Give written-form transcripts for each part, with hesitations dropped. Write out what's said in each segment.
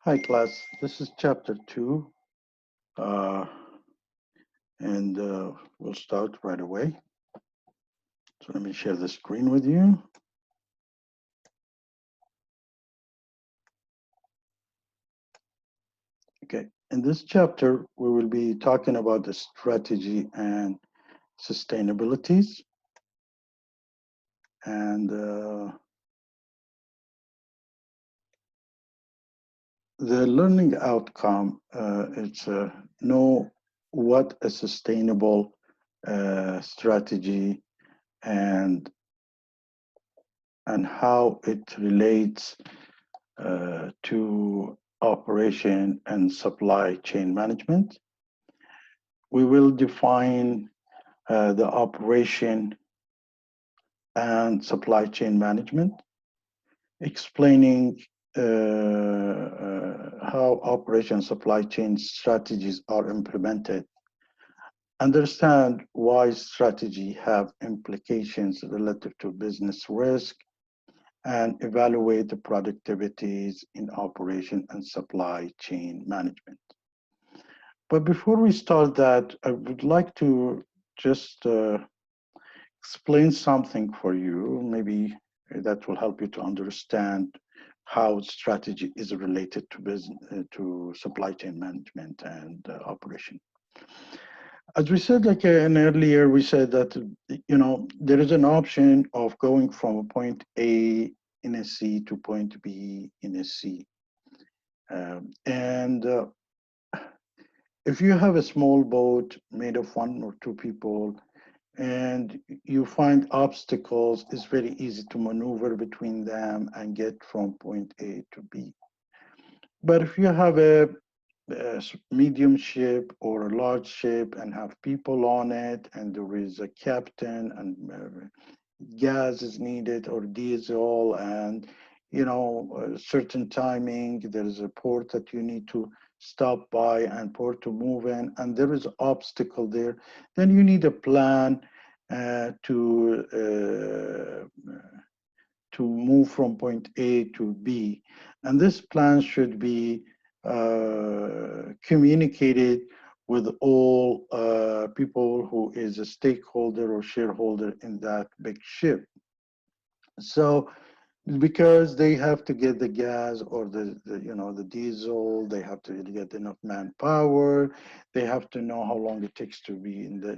Hi class, this is chapter 2 uh, and we'll start right away. So let me share the screen with you. Okay, in this chapter we will be talking about the strategy and sustainabilities and the learning outcome. It's know what a sustainable strategy and how it relates to operation and supply chain management. We will define the operation and supply chain management, explaining how operation supply chain strategies are implemented, understand why strategy have implications relative to business risk, and evaluate the productivities in operation and supply chain management. But before we start that, I would like to just explain something for you. Maybe that will help you to understand how strategy is related to business, to supply chain management and operation. As we said, like in earlier, we said that there is an option of going from point A in a C to point B in a C, and if you have a small boat made of one or two people and you find obstacles, it's very easy to maneuver between them and get from point A to B. But if you have a medium ship or a large ship and have people on it and there is a captain and gas is needed or diesel and a certain timing, there is a port that you need to stop by and port to move in, and there is an obstacle there, then you need a plan to move from point A to B. And this plan should be communicated with all people who is a stakeholder or shareholder in that big ship. So because they have to get the gas or the diesel, they have to get enough manpower, they have to know how long it takes to be in the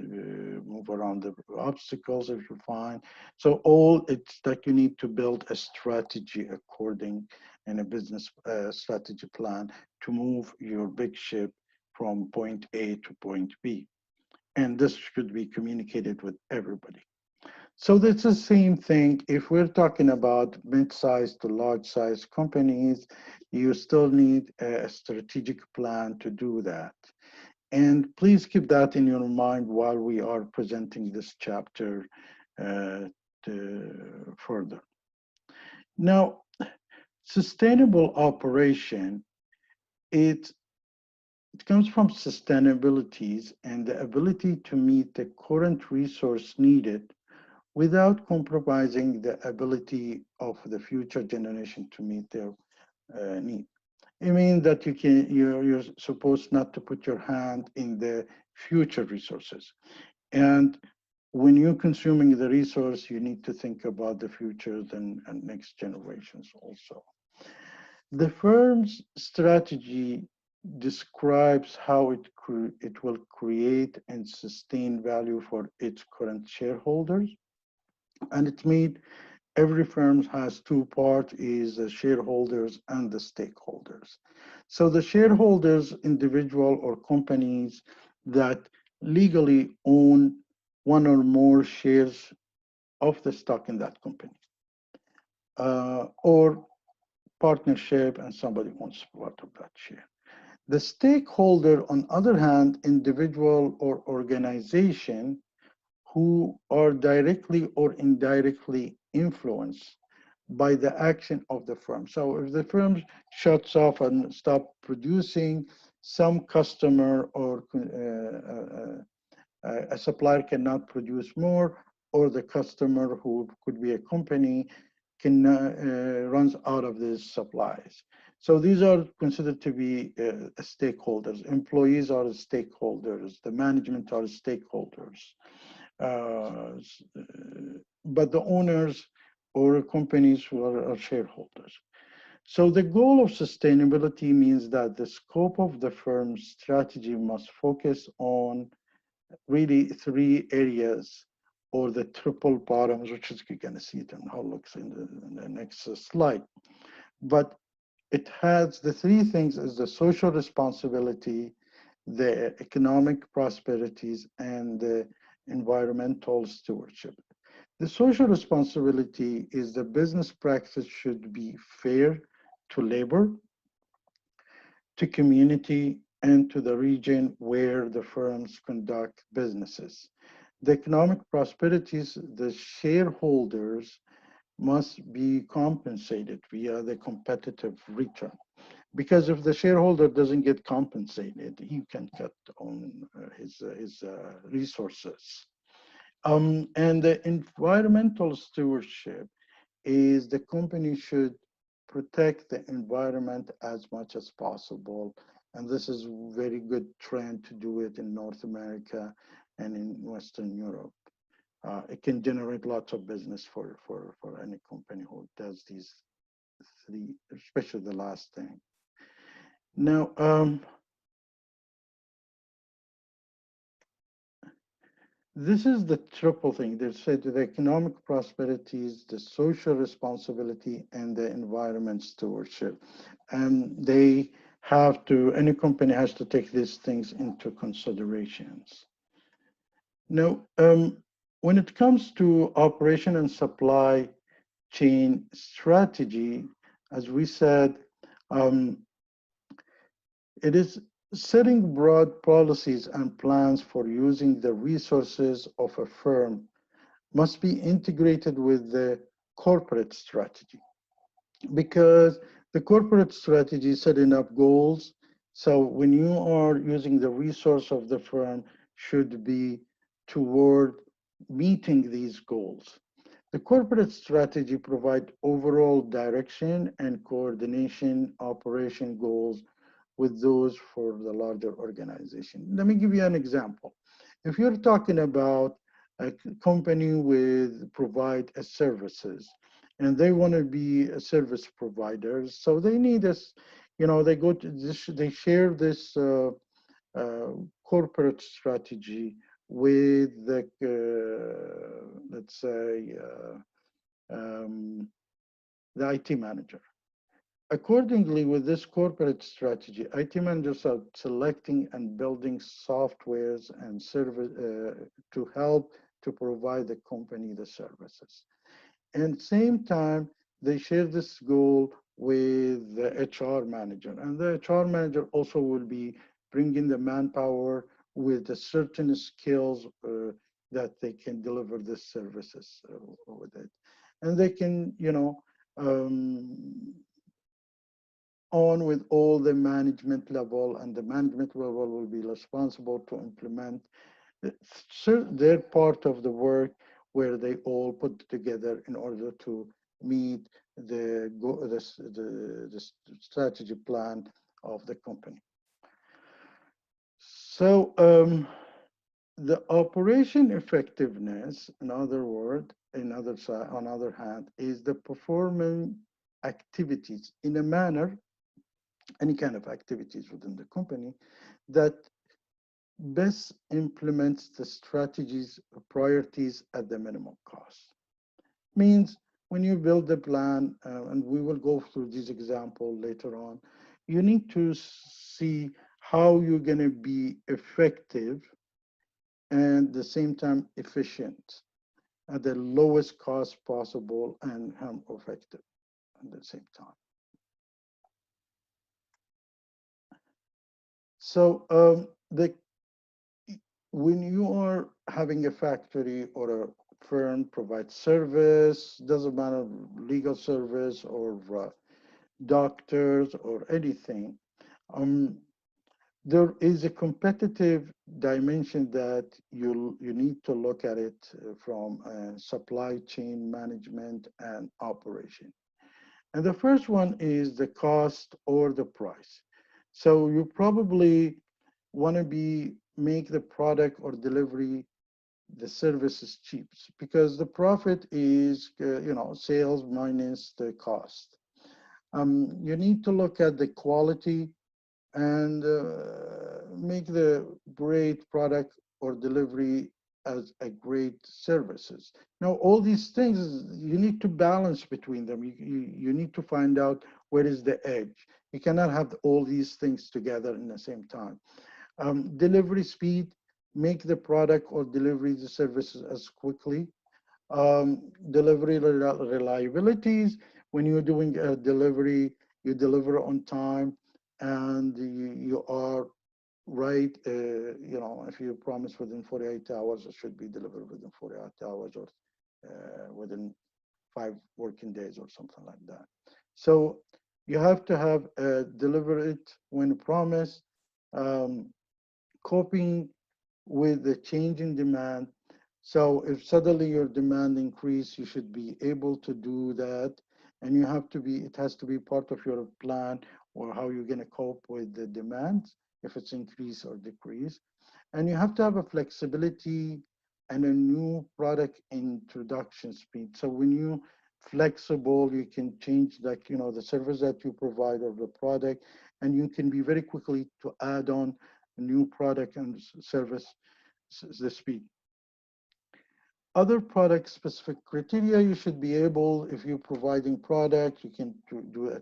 move around the obstacles if you find. So all it's like you need to build a strategy according in a business strategy plan to move your big ship from point A to point B, and this should be communicated with everybody. So that's the same thing. If we're talking about mid-sized to large-sized companies, you still need a strategic plan to do that. And please keep that in your mind while we are presenting this chapter uh, further. Now, sustainable operation, it, it comes from sustainabilities and the ability to meet the current resource needed without compromising the ability of the future generation to meet their need. It means that you're supposed not to put your hand in the future resources. And when you're consuming the resource, you need to think about the futures and next generations also. The firm's strategy describes how it will create and sustain value for its current shareholders, and it made every firm has two parts, is the shareholders and the stakeholders. So the shareholders, individual or companies that legally own one or more shares of the stock in that company, or partnership and somebody owns part of that share. The stakeholder, on other hand, individual or organization who are directly or indirectly influenced by the action of the firm. So if the firm shuts off and stop producing, some customer or a supplier cannot produce more, or the customer, who could be a company, can runs out of these supplies. So these are considered to be stakeholders. Employees are stakeholders. The management are stakeholders. Uh, but the owners or companies who are shareholders. So the goal of sustainability means that the scope of the firm's strategy must focus on really three areas or the triple bottoms, which is you're going to see it in how it looks in the next slide. But it has the three things is the social responsibility, the economic prosperities, and the environmental stewardship. The social responsibility is the business practice should be fair to labor, to community, and to the region where the firms conduct businesses. The economic prosperities, the shareholders must be compensated via the competitive return. Because if the shareholder doesn't get compensated, he can cut on his resources. And the environmental stewardship is the company should protect the environment as much as possible. And this is a very good trend to do it in North America and in Western Europe. It can generate lots of business for any company who does these three, especially the last thing. Now, this is the triple thing. They said the economic prosperities, the social responsibility, and the environment stewardship. And they have to, any company has to take these things into considerations. Now, when it comes to operation and supply chain strategy, as we said, it is setting broad policies and plans for using the resources of a firm must be integrated with the corporate strategy, because the corporate strategy is setting up goals. So when you are using the resource of the firm should be toward meeting these goals. The corporate strategy provides overall direction and coordination operation goals with those for the larger organization. Let me give you an example. If you're talking about a company with provide a services and they want to be a service providers, so they need us, they go to this, they share this corporate strategy with the, let's say, the IT manager. Accordingly, with this corporate strategy, IT managers are selecting and building softwares and service to help to provide the company the services. And same time, they share this goal with the HR manager. And the HR manager also will be bringing the manpower with the certain skills that they can deliver the services with it. And they can, on with all the management level, and the management level will be responsible to implement their part of the work where they all put together in order to meet the strategy plan of the company. So the operation effectiveness, in other words, on other hand, is the performing activities in a manner, any kind of activities within the company that best implements the strategies priorities at the minimum cost. Means when you build the plan, and we will go through this example later on, you need to see how you're going to be effective and at the same time efficient at the lowest cost possible and effective at the same time. So when you are having a factory or a firm provide service, doesn't matter legal service or doctors or anything, there is a competitive dimension that you need to look at it from supply chain management and operation. And the first one is the cost or the price. So you probably want to make the product or delivery, the service is cheap, because the profit is sales minus the cost. You need to look at the quality and make the great product or delivery as a great services. Now, all these things, you need to balance between them. You need to find out where is the edge. You cannot have all these things together in the same time. Delivery speed, make the product or delivery the services as quickly. Delivery reliabilities, when you're doing a delivery, you deliver on time and you are right. If you promise within 48 hours, it should be delivered within 48 hours or within 5 working days or something like that. So you have to have deliver it when promised, um, coping with the change in demand. So if suddenly your demand increase, you should be able to do that. And it has to be part of your plan or how you're going to cope with the demands, if it's increase or decrease. And you have to have a flexibility and a new product introduction speed. So when you flexible, you can change the service that you provide or the product, and you can be very quickly to add on a new product and service, the speed. Other product specific criteria, you should be able, if you're providing product, you can do a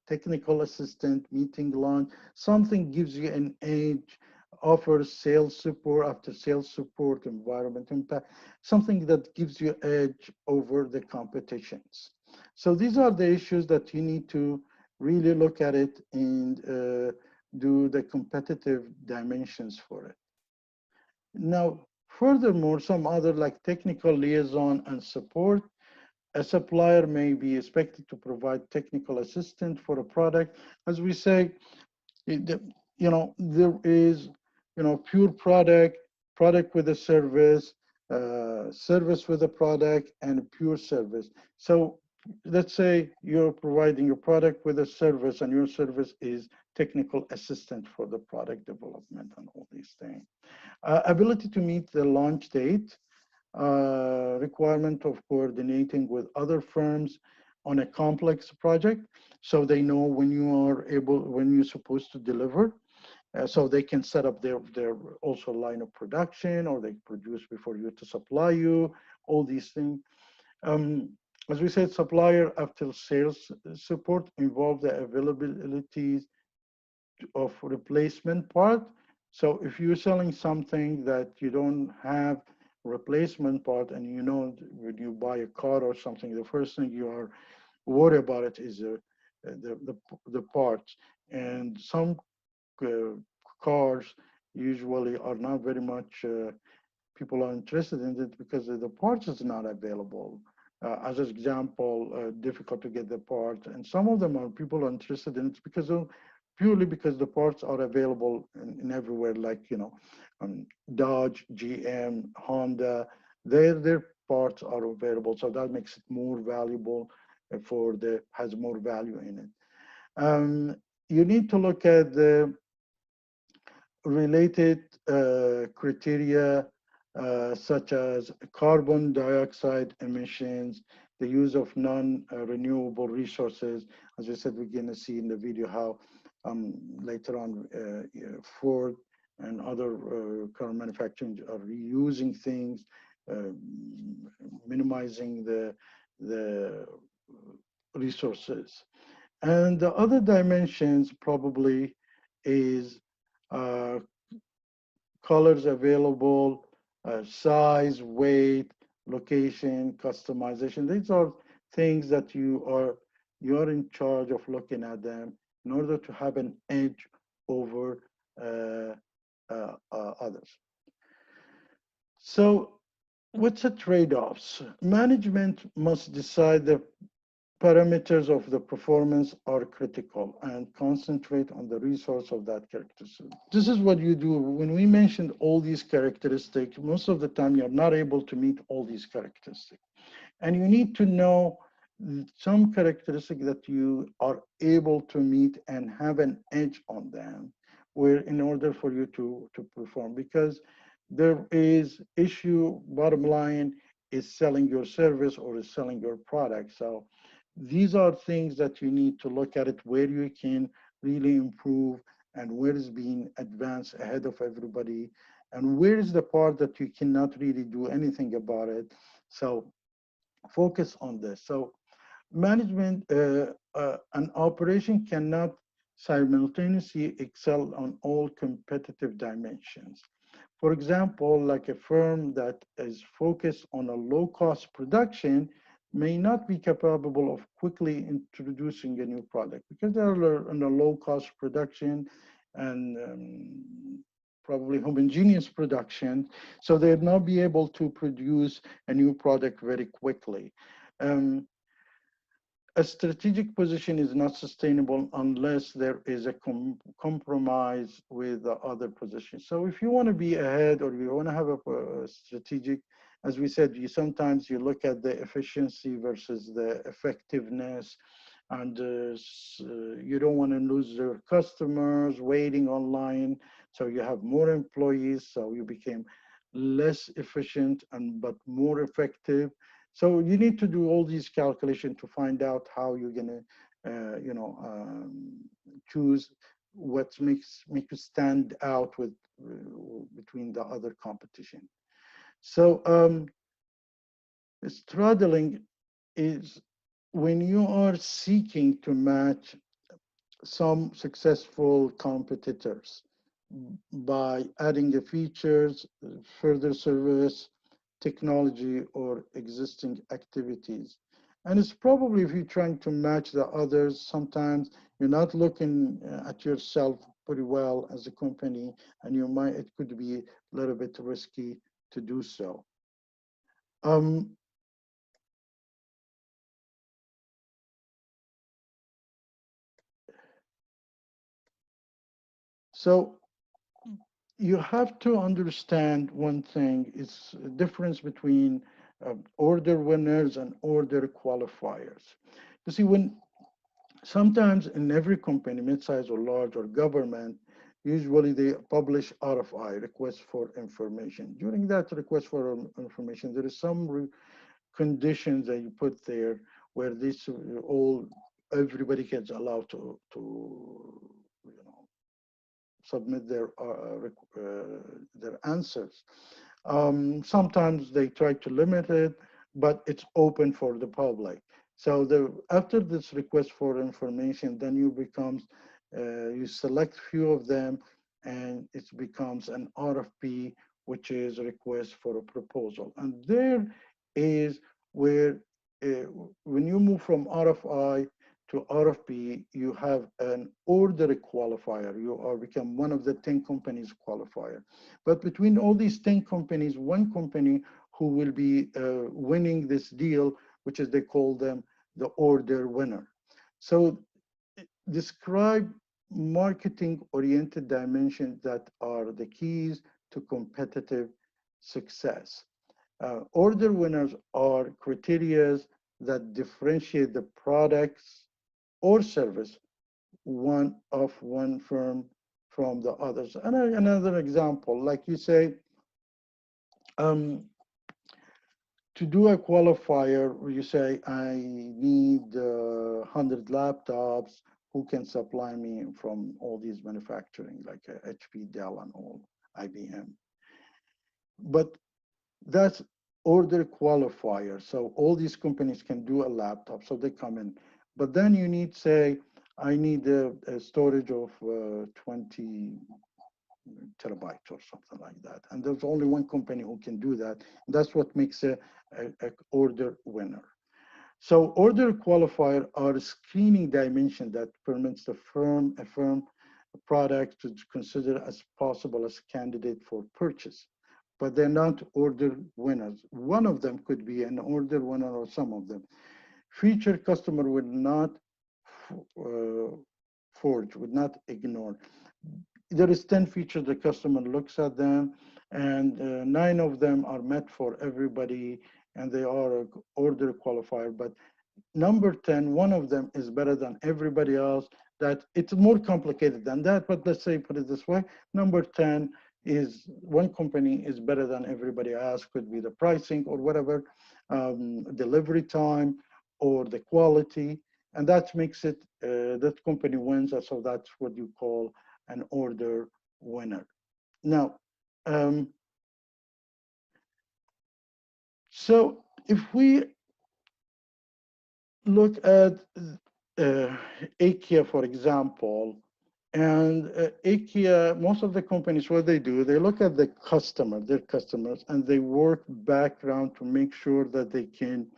technical assistant, meeting launch, something gives you an edge, offers sales support, after sales support, environment impact, something that gives you edge over the competitions. So these are the issues that you need to really look at it and do the competitive dimensions for it. Now, furthermore, some other like technical liaison and support. A supplier may be expected to provide technical assistance for a product. As we say, there is, pure product with a service, service with a product, and pure service. So let's say you're providing your product with a service, and your service is technical assistant for the product development and all these things. Ability to meet the launch date, requirement of coordinating with other firms on a complex project, so they know when you're supposed to deliver, so they can set up their also line of production, or they produce before you to supply you, all these things. As we said, supplier after sales support involve the availability of replacement part. So if you're selling something that you don't have replacement part, and when you buy a car or something, the first thing you are worried about it is the parts. And some cars usually are not very much people are interested in it because the parts is not available. As an example, difficult to get the parts, and some of them are people are interested in it because of purely because the parts are available in everywhere, like Dodge, GM, Honda, their parts are available, so that makes it more valuable has more value in it. You need to look at the related criteria such as carbon dioxide emissions, the use of non-renewable resources. As I said, we're going to see in the video how later on Ford and other car manufacturers are reusing things, minimizing the resources. And the other dimensions probably is uh, colors available, size, weight, location, customization. These are things that you're in charge of looking at them in order to have an edge over others. So what's the trade-offs? Management must decide the parameters of the performance are critical and concentrate on the resource of that characteristic. This is what you do. When we mentioned all these characteristics, most of the time you're not able to meet all these characteristics. And you need to know some characteristic that you are able to meet and have an edge on them, where in order for you to perform, because there is issue, bottom line is selling your service or is selling your product. So these are things that you need to look at it, where you can really improve and where is being advanced ahead of everybody, and where is the part that you cannot really do anything about it. So focus on this. So management, an operation cannot simultaneously excel on all competitive dimensions. For example, like a firm that is focused on a low-cost production may not be capable of quickly introducing a new product because they're in a low-cost production and probably homogeneous production, so they'd not be able to produce a new product very quickly. Um, a strategic position is not sustainable unless there is a compromise with the other positions. So if you want to be ahead or you want to have a strategic, as we said, you sometimes you look at the efficiency versus the effectiveness, and you don't want to lose your customers waiting online. So you have more employees, so you became less efficient and but more effective. So you need to do all these calculations to find out how you're gonna, choose what make you stand out with between the other competition. So straddling is when you are seeking to match some successful competitors by adding the features, further service, technology, or existing activities. And it's probably if you're trying to match the others, sometimes you're not looking at yourself pretty well as a company, and it could be a little bit risky to do so. Um, so you have to understand one thing, it's a difference between order winners and order qualifiers. You see, when sometimes in every company, mid-size or large or government, usually they publish RFI, request for information. During that request for information, there is some conditions that you put there where this all everybody gets allowed to submit their answers. Sometimes they try to limit it, but it's open for the public. So after this request for information, then you select few of them, and it becomes an RFP, which is a request for a proposal. And there is where, when you move from RFI to RFP, you have an order qualifier. You are become one of the 10 companies qualifier. But between all these 10 companies, one company who will be winning this deal, which is they call them the order winner. So describe marketing oriented dimensions that are the keys to competitive success. Order winners are criteria that differentiate the products or service one firm from the others. And another example, like you say, um, to do a qualifier, you say, I need 100 laptops, who can supply me from all these manufacturing, like HP, Dell, and all, IBM. But that's order qualifier. So all these companies can do a laptop, so they come in. But then you need, say, I need a storage of 20 terabytes or something like that. And there's only one company who can do that. That's what makes a order winner. So order qualifier are a screening dimension that permits a firm product to consider as possible as candidate for purchase, but they're not order winners. One of them could be an order winner or some of them. Future customer would not forge, would not ignore. There is 10 features the customer looks at them, and 9 of them are met for everybody, and they are order qualifier, but number 10, one of them is better than everybody else. That it's more complicated than that, but let's say, put it this way, number 10 is one company is better than everybody else, could be the pricing or whatever, delivery time or the quality, and that makes it, that company wins, so that's what you call an order winner. Now, so if we look at IKEA, for example, and IKEA, most of the companies, what they do, they look at the customer, their customers, and they work background to make sure that they can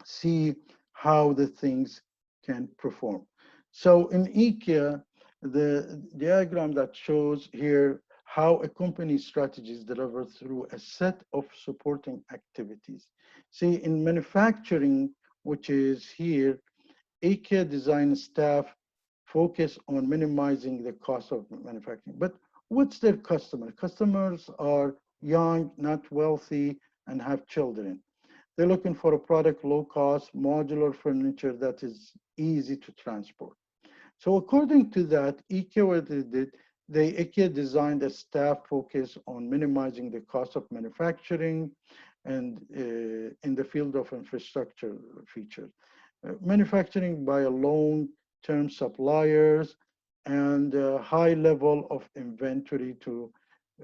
see how the things can perform. So in IKEA, the diagram that shows here how a company's strategy is delivered through a set of supporting activities. See, in manufacturing, which is here, IKEA design staff focus on minimizing the cost of manufacturing. But what's their customer? Customers are young, not wealthy, and have children. They're looking for a product, low cost, modular furniture that is easy to transport. So according to that, IKEA, what they did, IKEA designed a staff focus on minimizing the cost of manufacturing and in the field of infrastructure features. Manufacturing by a long-term suppliers and a high level of inventory to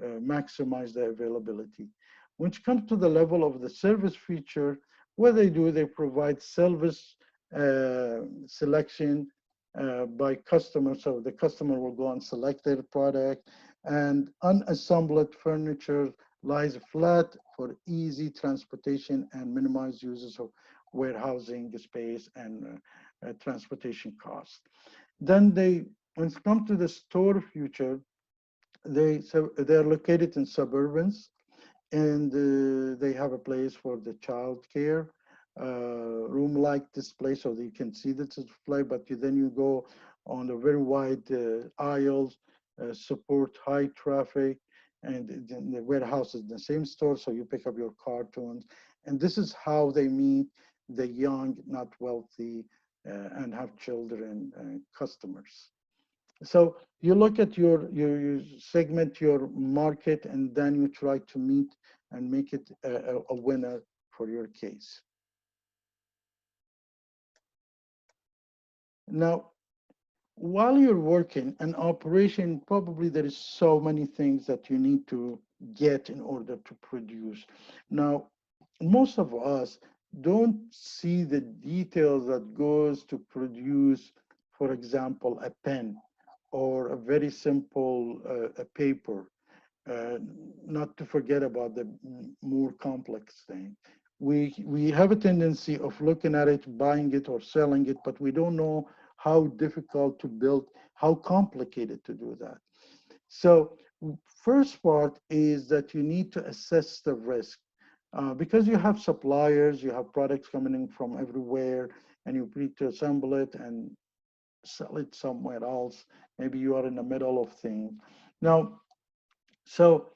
maximize the availability. When it comes to the level of the service feature, what they do, they provide service selection by customer. So the customer will go and select their product, and unassembled furniture lies flat for easy transportation and minimize uses of warehousing space and transportation costs. Then when it comes to the store future, they're located in suburbans, and they have a place for the child care, room-like display so that you can see the display, but then you go on the very wide aisles, support high traffic, and the warehouse is the same store, so you pick up your cartons. And this is how they meet the young, not wealthy, and have children customers. So you look at you segment your market, and then you try to meet and make it a winner for your case. Now, while you're working an operation, probably there is so many things that you need to get in order to produce. Now, most of us don't see the details that goes to produce, for example, a pen or a very simple a paper, not to forget about the more complex thing. We have a tendency of looking at it, buying it or selling it, but we don't know how difficult to build, how complicated to do that. So first part is that you need to assess the risk. Because you have suppliers, you have products coming in from everywhere, and you need to assemble it and sell it somewhere else. Maybe you are in the middle of things. Now, so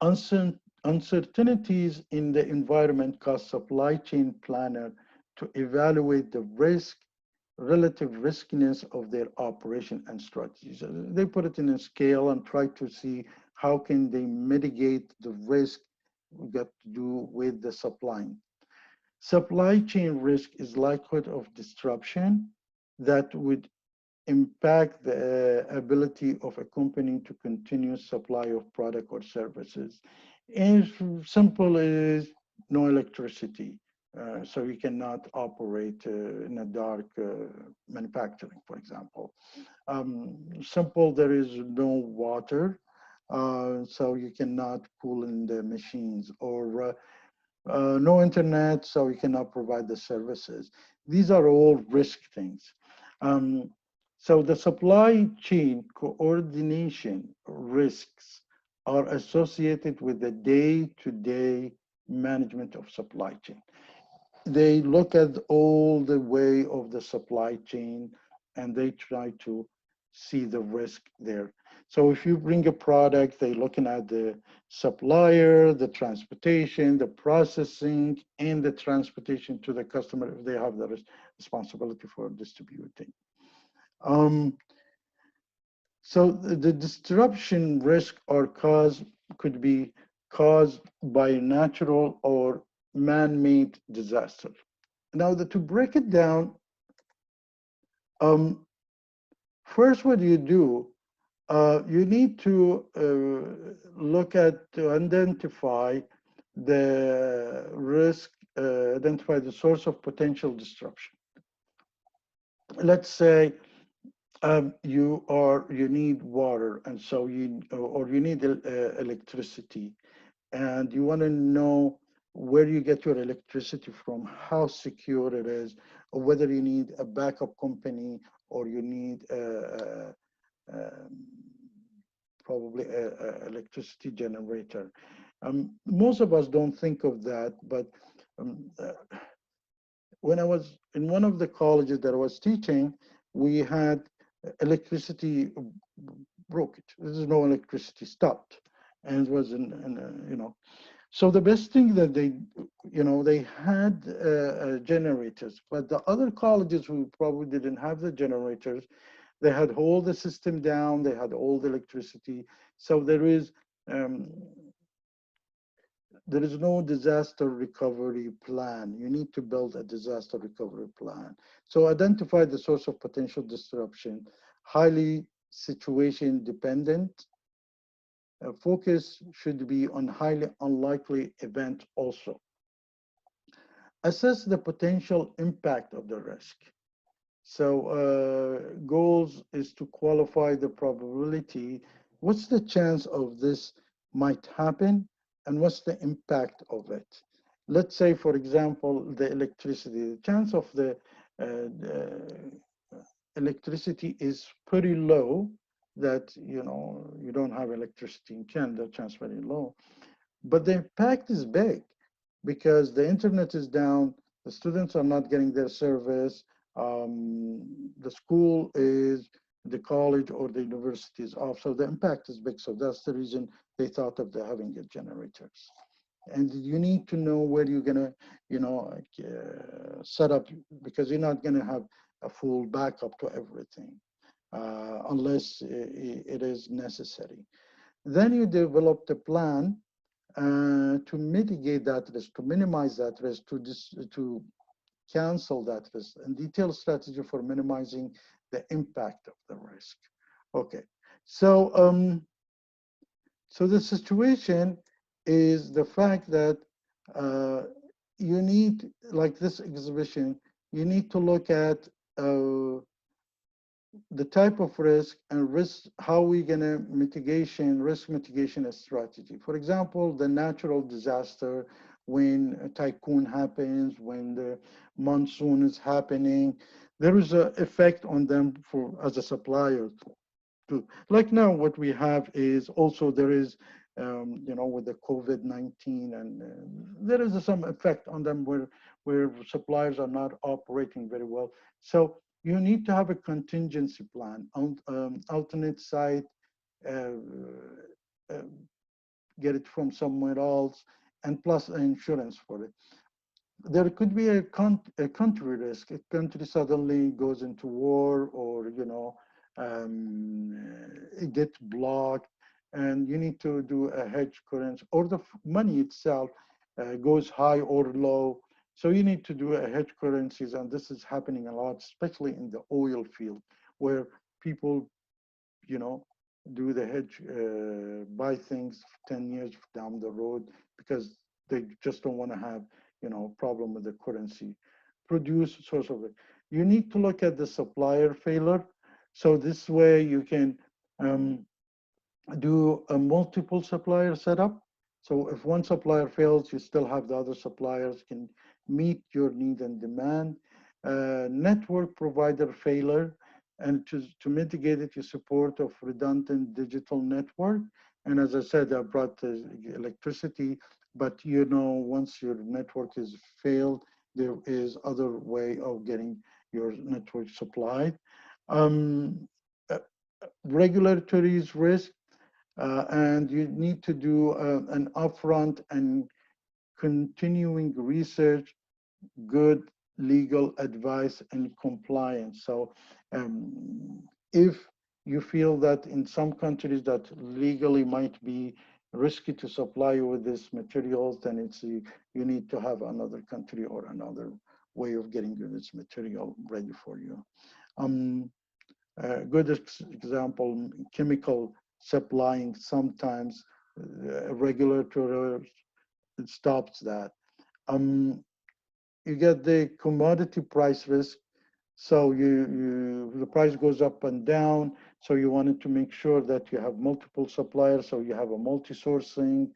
uncertainties in the environment cause supply chain planner to evaluate the risk, relative riskiness of their operation and strategies. They put it in a scale and try to see how can they mitigate the risk got to do with the supplying. Supply chain risk is likelihood of disruption that would impact the ability of a company to continue supply of product or services. And simple is no electricity. So you cannot operate in a dark manufacturing, for example. Simple, there is no water, so you cannot cool in the machines, or no internet, so you cannot provide the services. These are all risk things. So the supply chain coordination risks are associated with the day-to-day management of supply chain. They look at all the way of the supply chain, and they try to see the risk there. So if you bring a product, they're looking at the supplier, the transportation, the processing, and the transportation to the customer if they have the responsibility for distributing. Um, so the disruption risk or cause could be caused by natural or man-made disaster. Now, to break it down, um, first, what you do, you need to look at to identify the risk, identify the source of potential disruption. Let's say you need water, and so or you need electricity, and you want to know where you get your electricity from, how secure it is, or whether you need a backup company or you need um, probably a electricity generator. Most of us don't think of that, but um, uh, when I was in one of the colleges that I was teaching, we had electricity broke. There's no electricity stopped, and it was So the best thing that they had generators, but the other colleges who probably didn't have the generators, they had all the system down, they had all the electricity. So um, there is no disaster recovery plan. You need to build a disaster recovery plan. So identify the source of potential disruption, highly situation dependent. Focus should be on highly unlikely event also. Assess the potential impact of the risk. So goals is to qualify the probability. What's the chance of this might happen, and what's the impact of it? Let's say, for example, the electricity. The chance of the electricity is pretty low that you don't have electricity in Canada. Chance very low, but the impact is big because the internet is down, the students are not getting their service, the school is, the college or the university is off. So the impact is big. So that's the reason they thought of having the generators. And you need to know where you're gonna, set up, because you're not gonna have a full backup to everything unless it is necessary. Then you develop the plan to mitigate that risk, to minimize that risk, to cancel that risk, and detailed strategy for minimizing the impact of the risk. Okay, so so the situation is the fact that uh, you need, like this exhibition, you need to look at the type of risk and risk, how we gonna risk mitigation strategy. For example, the natural disaster, when a typhoon happens, when the monsoon is happening, there is an effect on them as a supplier. Like now, what we have is also there is, with the COVID-19, and there is some effect on them where suppliers are not operating very well. So you need to have a contingency plan, alternate site, uh, uh, get it from somewhere else, and plus insurance for it. There could be a country risk. A country suddenly goes into war, or it gets blocked, and you need to do a hedge currency, or the money itself goes high or low. So you need to do a hedge currencies, and this is happening a lot, especially in the oil field, where people, do the hedge, buy things 10 years down the road because they just don't want to have, problem with the currency. Produce source of it. You need to look at the supplier failure. So this way you can do a multiple supplier setup. So if one supplier fails, you still have the other suppliers can meet your need and demand. Network provider failure, and to mitigate it, you support of redundant digital network. And as I said, I brought the electricity, but once your network is failed, there is other way of getting your network supplied. Um, regulatory risk, and you need to do an upfront and continuing research, good legal advice, and compliance. So if you feel that in some countries that legally might be risky to supply you with these materials, then you need to have another country or another way of getting this material ready for you. Um, a good example, chemical supplying sometimes regulatory stops that. Um, you get the commodity price risk. So the price goes up and down. So you wanted to make sure that you have multiple suppliers. So you have a multi-sourcing,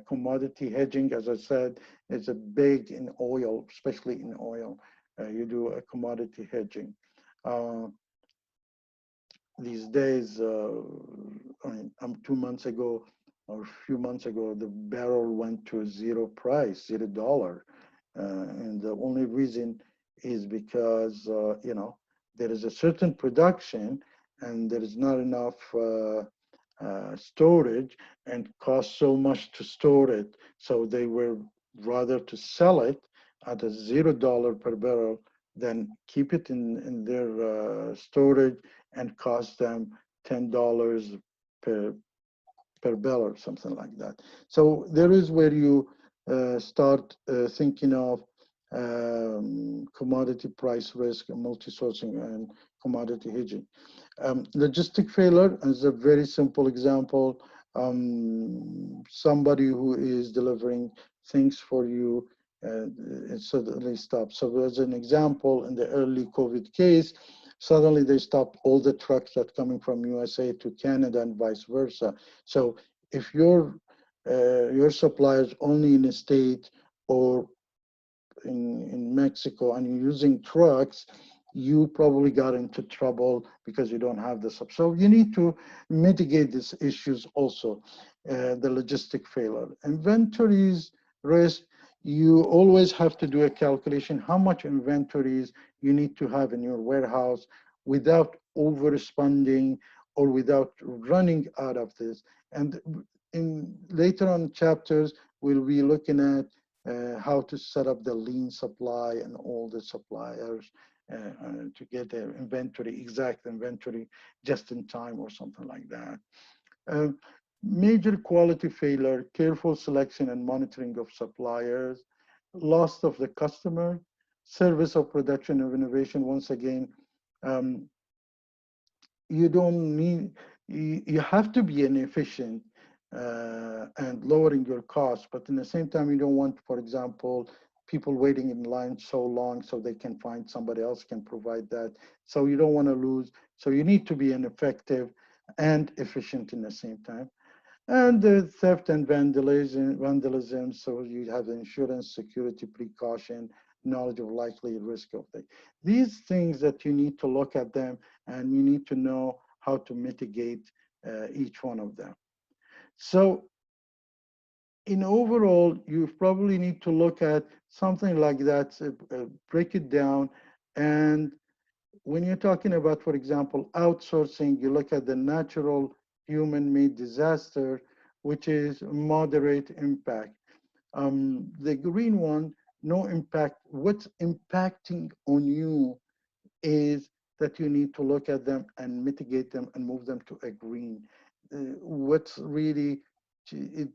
commodity hedging, as I said, is a big in oil, especially in oil. You do a commodity hedging. Uh, these days, I mean, 2 months ago or a few months ago, the barrel went to zero price, $0. And the only reason is because, there is a certain production and there is not enough storage and cost so much to store it. So they were rather to sell it at a $0 per barrel than keep it in their storage and cost them $10 per barrel or something like that. So there is where you start thinking of commodity price risk and multi-sourcing and commodity hedging. Logistic failure is a very simple example. Somebody who is delivering things for you it suddenly stops. So as an example, in the early COVID case, suddenly they stopped all the trucks that coming from USA to Canada and vice versa. So if your supplier is only in a state or in Mexico and you're using trucks, you probably got into trouble because you don't have the sub. So you need to mitigate these issues also, the logistic failure. Inventories risk, you always have to do a calculation how much inventories you need to have in your warehouse without overspending or without running out of this. And in later on chapters, we'll be looking at how to set up the lean supply and all the suppliers to get their inventory, exact inventory, just in time or something like that. Uh, Major quality failure, careful selection and monitoring of suppliers, loss of the customer, service of production of innovation. Once again, um, you don't need, you have to be inefficient and lowering your costs, but in the same time, you don't want, for example, people waiting in line so long so they can find somebody else can provide that. So you don't want to lose. So you need to be ineffective and efficient in the same time. And the theft and vandalism, so you have insurance, security precaution, knowledge of likely risk of the. These things that you need to look at them and you need to know how to mitigate each one of them. So in overall, you probably need to look at something like that, break it down. And when you're talking about, for example, outsourcing, you look at the natural human-made disaster, which is moderate impact. The green one, no impact. What's impacting on you is that you need to look at them and mitigate them and move them to a green. What's really,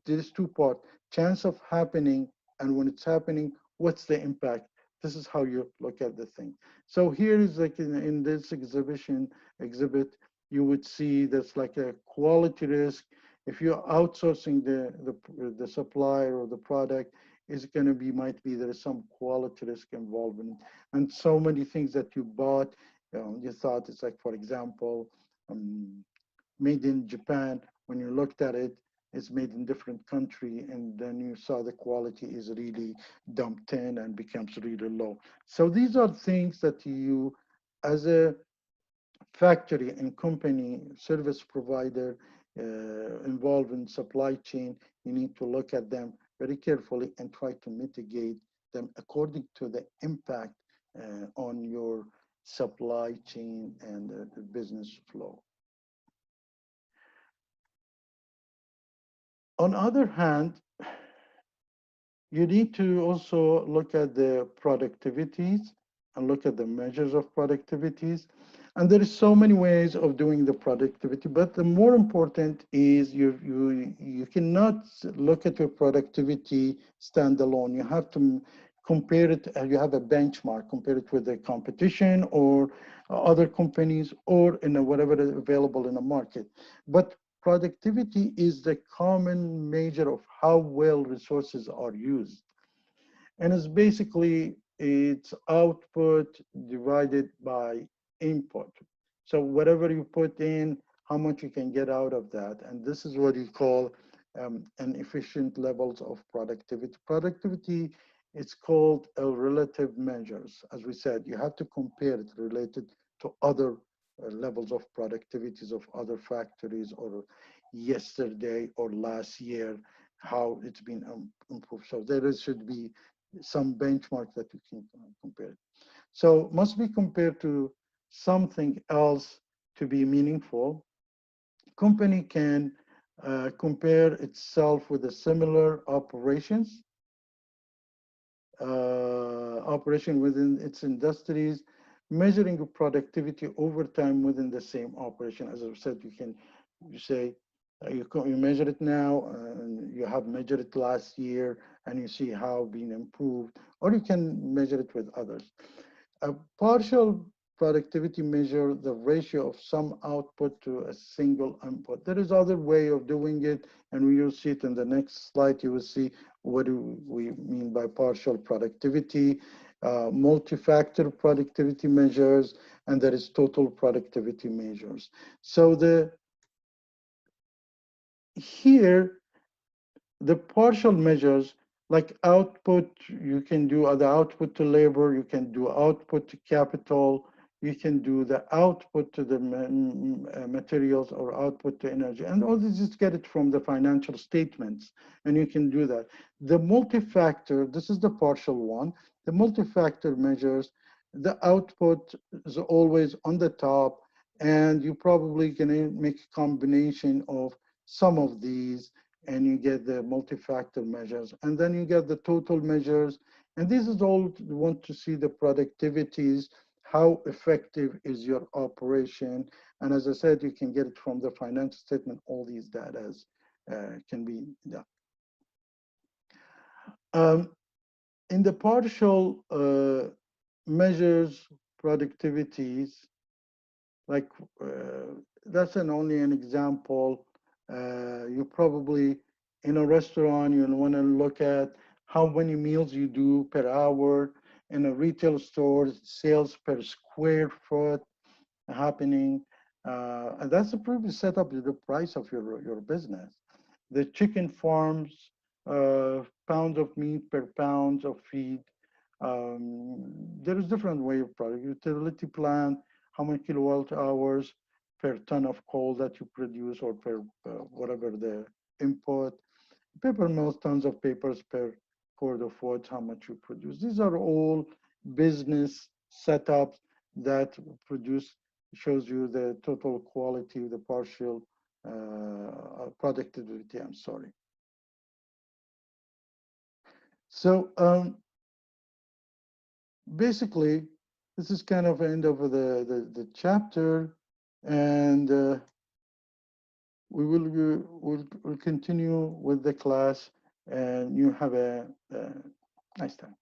there's two parts, chance of happening, and when it's happening, what's the impact? This is how you look at the thing. So here is like in this exhibit, you would see that's like a quality risk. If you're outsourcing the supplier or the product, is going to be, might be, there is some quality risk involved in it. And so many things that you bought, you thought it's like, for example, um, made in Japan. When you looked at it, it's made in different country, and then you saw the quality is really dumped in and becomes really low. So these are things that you, as a factory and company service provider involved in supply chain, you need to look at them very carefully and try to mitigate them according to the impact on your supply chain and the business flow. On other hand, you need to also look at the productivities and look at the measures of productivities. And there is so many ways of doing the productivity, but the more important is you cannot look at your productivity standalone. You have to compare it, you have a benchmark, compare it with the competition or other companies or in whatever is available in the market. But productivity is the common measure of how well resources are used. And it's basically it's output divided by input. So whatever you put in, how much you can get out of that. And this is what you call an efficient levels of productivity. Productivity, it's called a relative measures. As we said, you have to compare it related to other levels of productivities of other factories or yesterday or last year, how it's been improved. So there should be some benchmark that you can compare. So must be compared to something else to be meaningful. Company can compare itself with a similar operation within its industries, measuring productivity over time within the same operation. As I said, you say you measure it now, and you have measured it last year, and you see how being improved, or you can measure it with others. A partial productivity measure the ratio of some output to a single input. There is other way of doing it, and we will see it in the next slide. You will see what do we mean by partial productivity, multi-factor productivity measures, and there is total productivity measures. So here, the partial measures like output, you can do the output to labor, you can do output to capital, you can do the output to the materials or output to energy. And all this is get it from the financial statements, and you can do that. The multi-factor, this is the partial one. The multi-factor measures, the output is always on the top, and you probably can make a combination of some of these, and you get the multi-factor measures, and then you get the total measures. And this is all you want to see the productivities, how effective is your operation. And as I said, you can get it from the financial statement, all these data can be done. In the partial measures productivities, like that's only an example. You probably in a restaurant, you want to look at how many meals you do per hour. In a retail store, sales per square foot happening. And that's the previous setup, the price of your business. The chicken farms, pounds of meat per pounds of feed. There is different way of product. Utility plant, how many kilowatt hours per ton of coal that you produce, or per whatever the input. Paper mills, tons of papers per quart of wood, how much you produce. These are all business setups that produce, shows you the total quality, the partial productivity, I'm sorry. So basically, this is kind of the end of the chapter, and we'll continue with the class, and you have a nice time.